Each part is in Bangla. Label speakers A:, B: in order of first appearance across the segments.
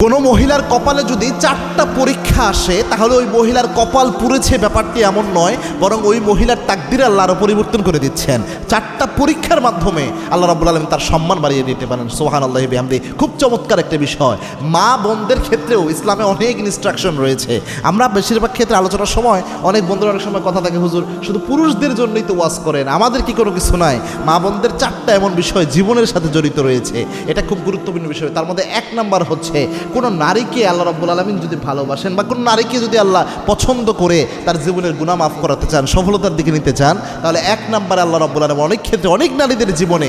A: কোনো মহিলার কপালে যদি 4টা পরীক্ষা আসে তাহলে ওই মহিলার কপাল পুড়েছে ব্যাপারটি এমন নয়, বরং ওই মহিলার তাকদির আল্লাহ আরও পরিবর্তন করে দিচ্ছেন। 4টা পরীক্ষার মাধ্যমে আল্লাহ রাব্বুল আলামিন তার সম্মান বাড়িয়ে দিতে পারেন। সুবহানাল্লাহি বিহামদি। খুব চমৎকার একটা বিষয়। মা বোনদের ক্ষেত্রেও ইসলামে অনেক ইনস্ট্রাকশন রয়েছে। আমরা বেশিরভাগ ক্ষেত্রে আলোচনার সময় অনেক বন্ধুরা অনেক সময় কথা থাকে, হুজুর শুধু পুরুষদের জন্যই তো ওয়াজ করেন, আমাদের কি কোনো কিছু নাই? মা বোনদের 4টা এমন বিষয় জীবনের সাথে জড়িত রয়েছে, এটা খুব গুরুত্বপূর্ণ বিষয়। তার মধ্যে 1 নাম্বার হচ্ছে, কোনো নারীকে আল্লাহ রাব্বুল আলামিন যদি ভালোবাসেন বা কোনো নারীকে যদি আল্লাহ পছন্দ করে তার জীবনের গুনাহ মাফ করাতে চান, সফলতার দিকে নিতে চান, তাহলে 1 নম্বরে আল্লাহ রাব্বুল আলামিন অনেক ক্ষেত্রে অনেক নারীদের জীবনে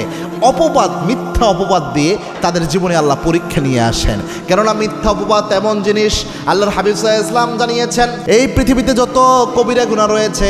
A: অপবাদ, মিথ্যা অপবাদ দিয়ে তাদের জীবনে আল্লাহ পরীক্ষা নিয়ে আসেন। কেননা মিথ্যা অপবাদ এমন জিনিস, আল্লাহর হাবিব সাল্লাল্লাহু আলাইহি ওয়াসাল্লাম জানিয়েছেন, এই পৃথিবীতে যত কবিরা গুনাহ রয়েছে,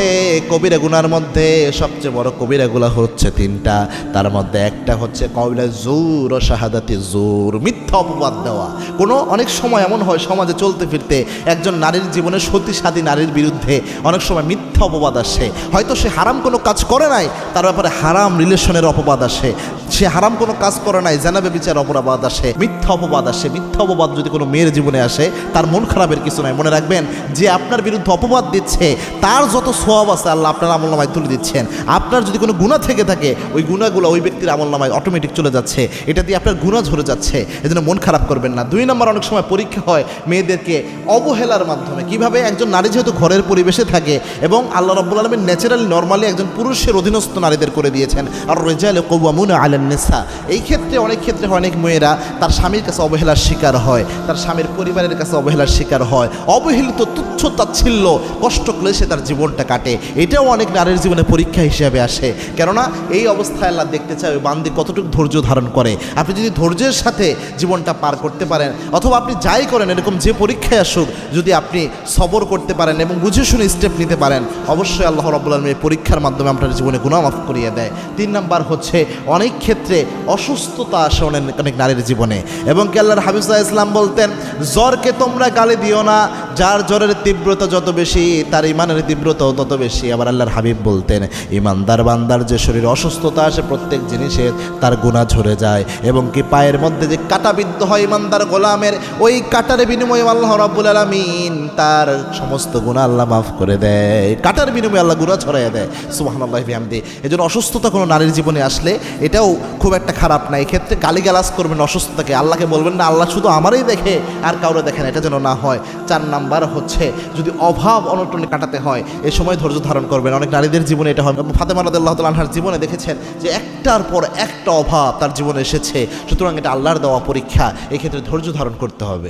A: কবিরা গুনার মধ্যে সবচেয়ে বড় কবিরা গুনাহ হচ্ছে 3টা। তার মধ্যে একটা হচ্ছে কওলা জুর ও শাহাদাতি জুর, মিথ্যা অপবাদ দেওয়া। কোনো অনেক সময় এমন হয় সমাজে চলতে ফিরতে একজন নারীর জীবনে সতীসাধী নারীর বিরুদ্ধে অনেক সময় মিথ্যা অপবাদ আসে। হয়তো সে হারাম কোনো কাজ করে নাই, তার ব্যাপারে হারাম রিলেশনের অপবাদ আসে। সে হারাম কোনো কাজ করে নাই, জানা ব্যভিচার অপবাদ আসে, মিথ্যা অপবাদ আসে। মিথ্যা অপবাদ যদি কোনো মেয়ের জীবনে আসে, তার মন খারাপের কিছু নাই। মনে রাখবেন, যে আপনার বিরুদ্ধে অপবাদ দিচ্ছে তার যত সওয়াব আছে আল্লাহ আপনার আমলনামায় তুলে দিচ্ছেন। আপনার যদি কোনো গুনাহ থেকে থাকে, ওই গুনাহগুলো ওই ব্যক্তির আমলনামায় অটোমেটিক চলে যাচ্ছে, এটা দিয়ে আপনার গুনাহ ঝরে যাচ্ছে। এজন্য মন খারাপ করবেন না। 2 নম্বর, অনেক সময় পরীক্ষা হয় মেয়েদেরকে অবহেলার মাধ্যমে। কিভাবে? একজন নারী যেহেতু ঘরের পরিবেশে থাকে এবং আল্লাহ রাব্বুল আলামিন ন্যাচারালি নরমালি একজন পুরুষের অধীনস্থ নারীদের করে দিয়েছেন, আর রিজালু কাওয়ামুনা আলান নিসা। এই ক্ষেত্রে অনেক ক্ষেত্রে অনেক মেয়েরা তার স্বামীর কাছে অবহেলার শিকার হয়, তার স্বামীর পরিবারের কাছে অবহেলার শিকার হয়, অবহেলিত, তুচ্ছ তাচ্ছিল্য, কষ্ট ক্লেশে তার জীবনটা কাটে। এটাও অনেক নারীর জীবনে পরীক্ষা হিসেবে আসে। কেননা এই অবস্থায় আল্লাহ দেখতে চায় ওই বান্দি কতটুকু ধৈর্য ধারণ করে। আপনি যদি ধৈর্যের সাথে জীবনটা পার করতে পারেন, অথবা আপনি যাই করেন, এরকম যে পরীক্ষায় আসুক, যদি আপনি সবর করতে পারেন এবং বুঝে শুনে স্টেপ নিতে পারেন, অবশ্যই আল্লাহ রাব্বুল আলামিন এই পরীক্ষার মাধ্যমে আপনার জীবনে গুনাহ মাফ করিয়ে দেয়। 3 নাম্বার হচ্ছে, অনেক ক্ষেত্রে অসুস্থতা আসে অনেক নারীর জীবনে, এবং কি আল্লাহর হাবিব সাল্লাল্লাহু আলাইহি ওয়াসাল্লাম বলতেন, জ্বরকে তোমরা গালি দিও না, যার জ্বরের তীব্রতা যত বেশি তার ইমানের তীব্রতাও তত বেশি। আবার আল্লাহর হাবিব বলতেন, ইমানদার বান্দার যে শরীরে অসুস্থতা আসে, প্রত্যেক জিনিসের তার গুনাহ ঝরে যায়, এবং কি পায়ের মধ্যে যে কাঁটাবিদ্ধ হয় ইমানদার গোলামের, ওই কাঁটার বিনিময়ে আল্লাহ রাব্বুল আলামিন তার সমস্ত গুনাহ আল্লাহ মাফ করে দেয়। কাঁটার বিনিময়ে আল্লাহ গুনাহ ছড়াইয়া দেয়। সুবহানাল্লাহি বিহামদি। এজন্য অসুস্থতা কোনো নারীর জীবনে আসলে এটাও খুব একটা খারাপ না। এক্ষেত্রে গালিগালাজ করবেন অসুস্থতাকে, আল্লাহকে বলবেন না আল্লাহ শুধু আমারই দেখে আর কাউরে দেখেন, এটা যেন না হয়। 4 নাম্বার হচ্ছে, যদি অভাব অনটনে কাটাতে হয়, এই সময় ধৈর্য ধারণ করবেন। অনেক নারীদের জীবনে এটা হয়। ফাতেমা রাদিয়াল্লাহু তাআলা আনহার জীবনে দেখেছেন যে একটার পর একটা অভাব তার জীবনে এসেছে। সুতরাং এটা আল্লাহর দেওয়া পরীক্ষা, এক্ষেত্রে ধৈর্য ধারণ করতে হবে।